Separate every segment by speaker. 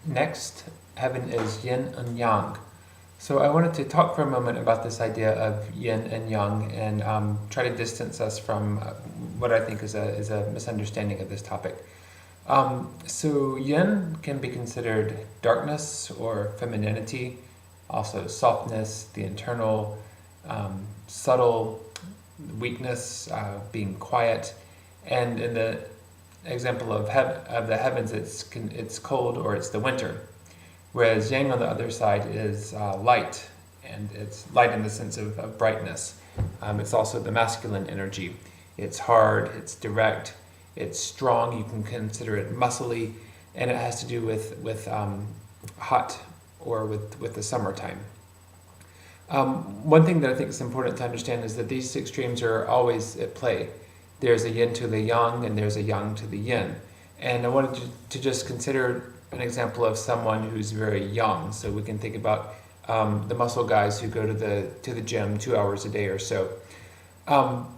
Speaker 1: Next, heaven is yin and yang. So I wanted to talk for a moment about this idea of yin and yang and try to distance us from what I think is a misunderstanding of this topic. So yin can be considered darkness or femininity, also softness, the internal, subtle weakness, being quiet, and in the example of the heavens, it's cold or it's the winter. Whereas yang on the other side is light, and it's light in the sense of brightness. It's also the masculine energy. It's hard, it's direct, it's strong. You can consider it muscly, and it has to do with hot or with the summertime. One thing that I think is important to understand is that these extremes are always at play. There's a yin to the yang, and there's a yang to the yin. And I wanted to just consider an example of someone who's very young. So we can think about the muscle guys who go to the gym 2 hours a day or so.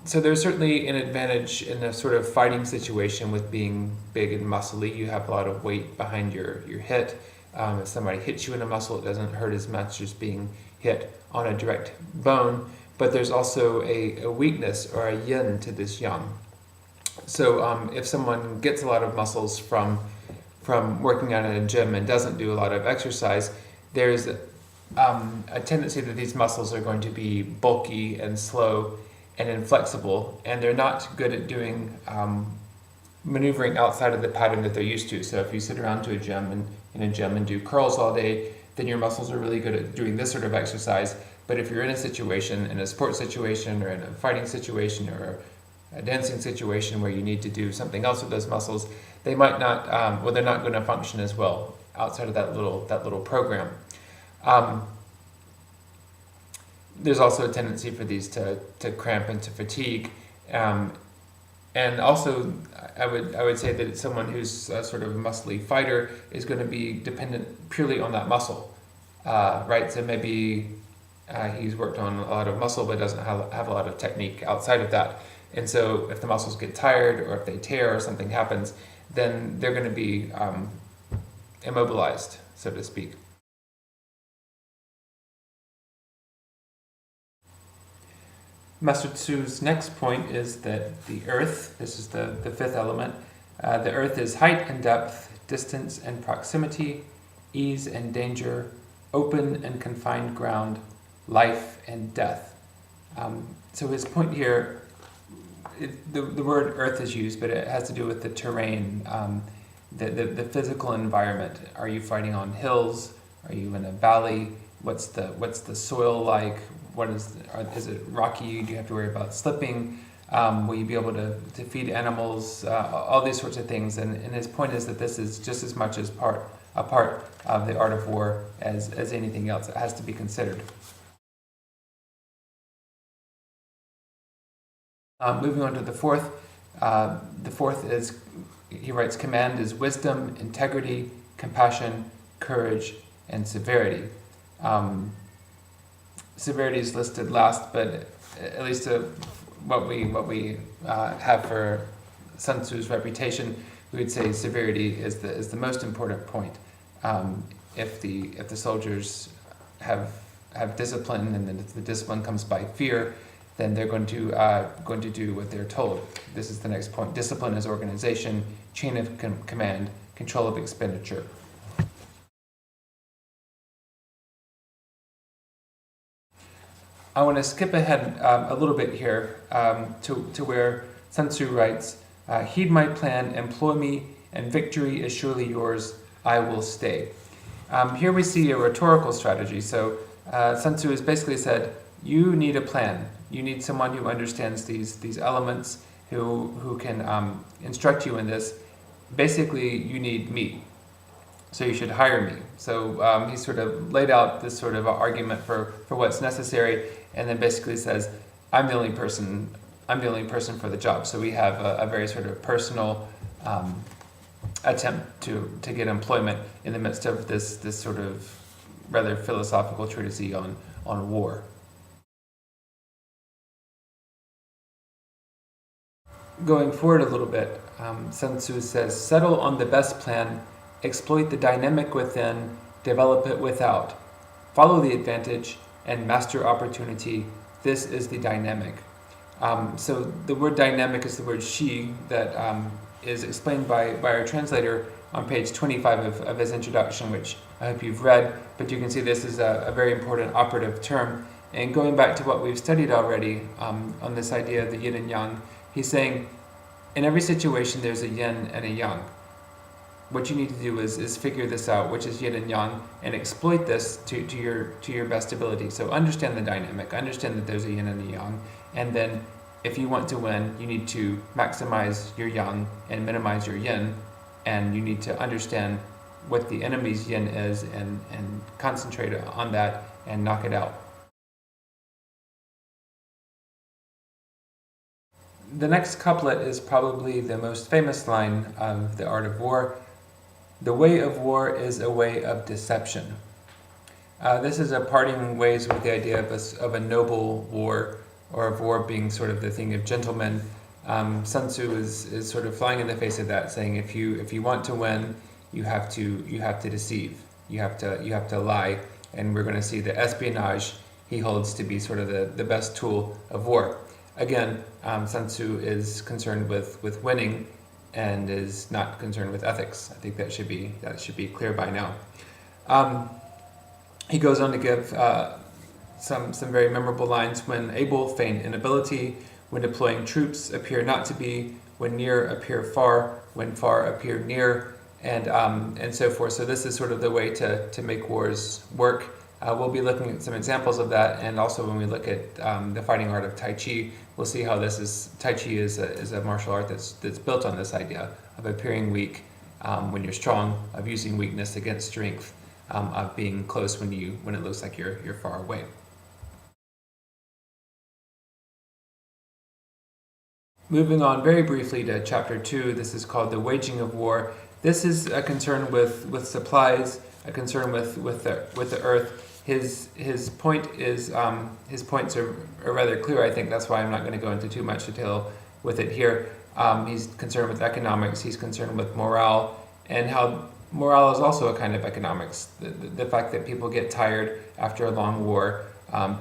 Speaker 1: So there's certainly an advantage in a sort of fighting situation with being big and muscly. You have a lot of weight behind your hit. If somebody hits you in a muscle, it doesn't hurt as much as being hit on a direct bone. But there's also a weakness or a yin to this yang. So if someone gets a lot of muscles from working out in a gym and doesn't do a lot of exercise, there's a tendency that these muscles are going to be bulky and slow and inflexible, and they're not good at doing maneuvering outside of the pattern that they're used to. So if you sit around in a gym and do curls all day, then your muscles are really good at doing this sort of exercise. But if you're in a situation, in a sports situation or in a fighting situation or a dancing situation where you need to do something else with those muscles, they might not, they're not going to function as well outside of that little program. There's also a tendency for these to cramp and to fatigue. And also, I would say that someone who's a sort of a muscly fighter is going to be dependent purely on that muscle, right? So maybe he's worked on a lot of muscle but doesn't have a lot of technique outside of that. And so if the muscles get tired or if they tear or something happens, then they're going to be immobilized, so to speak. Master Tsu's next point is that the earth, this is the fifth element, the earth is height and depth, distance and proximity, ease and danger, open and confined ground, life and death. So his point here, the word earth is used, but it has to do with the terrain, the physical environment. Are you fighting on hills? Are you in a valley? What's the soil like? Is it rocky? Do you have to worry about slipping? Will you be able to feed animals? All these sorts of things. And his point is that this is just as much as a part of the art of war as anything else. It has to be considered. Moving on to the fourth. The fourth is, he writes, command is wisdom, integrity, compassion, courage, and severity. Severity is listed last, but at least what we have for Sun Tzu's reputation, we would say severity is the most important point. If the soldiers have discipline, and then if the discipline comes by fear, then they're going to do what they're told. This is the next point. Discipline is organization, chain of command, control of expenditure. I want to skip ahead a little bit here to where Sun Tzu writes, heed my plan, employ me, and victory is surely yours, I will stay. Here we see a rhetorical strategy. So Sun Tzu has basically said, you need a plan. You need someone who understands these elements, who can instruct you in this. Basically, you need me. So you should hire me. So he sort of laid out this sort of argument for what's necessary, and then basically says, I'm the only person for the job. So we have a very sort of personal attempt to get employment in the midst of this sort of rather philosophical treatise on war. Going forward a little bit, Sun Tzu says, settle on the best plan, exploit the dynamic within, develop it without, follow the advantage, and master opportunity. This is the dynamic. So the word dynamic is the word shi that is explained by our translator on page 25 of his introduction, which I hope you've read, but you can see this is a very important operative term. And going back to what we've studied already on this idea of the yin and yang, he's saying in every situation there's a yin and a yang. What you need to do is figure this out, which is yin and yang, and exploit this to your best ability. So understand the dynamic, understand that there's a yin and a yang, and then if you want to win, you need to maximize your yang and minimize your yin, and you need to understand what the enemy's yin is and concentrate on that and knock it out. The next couplet is probably the most famous line of The Art of War. The way of war is a way of deception. This is a parting ways with the idea of a noble war, or of war being sort of the thing of gentlemen. Sun Tzu is sort of flying in the face of that, saying if you want to win, you have to deceive, you have to lie, and we're going to see that espionage he holds to be sort of the best tool of war. Again, Sun Tzu is concerned with winning, and is not concerned with ethics. I think that should be clear by now. He goes on to give some very memorable lines. When able, feign inability. When deploying troops, appear not to be. When near, appear far. When far, appear near, and so forth. So this is sort of the way to make wars work. We'll be looking at some examples of that, and also when we look at the fighting art of Tai Chi, we'll see how Tai Chi is a martial art that's built on this idea of appearing weak when you're strong, of using weakness against strength, of being close when it looks like you're far away. Moving on very briefly to chapter 2, this is called the waging of war. This is a concern with supplies, a concern with the earth. His point is his points are rather clear. I think that's why I'm not going to go into too much detail with it here. He's concerned with economics. He's concerned with morale, and how morale is also a kind of economics. The fact that people get tired after a long war.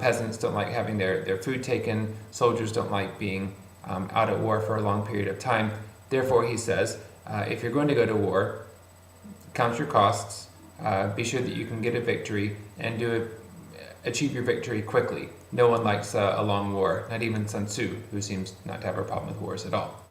Speaker 1: Peasants don't like having their food taken. Soldiers don't like being out at war for a long period of time. Therefore, he says, if you're going to go to war, count your costs. Be sure that you can get a victory and achieve your victory quickly. No one likes a long war, not even Sun Tzu, who seems not to have a problem with wars at all.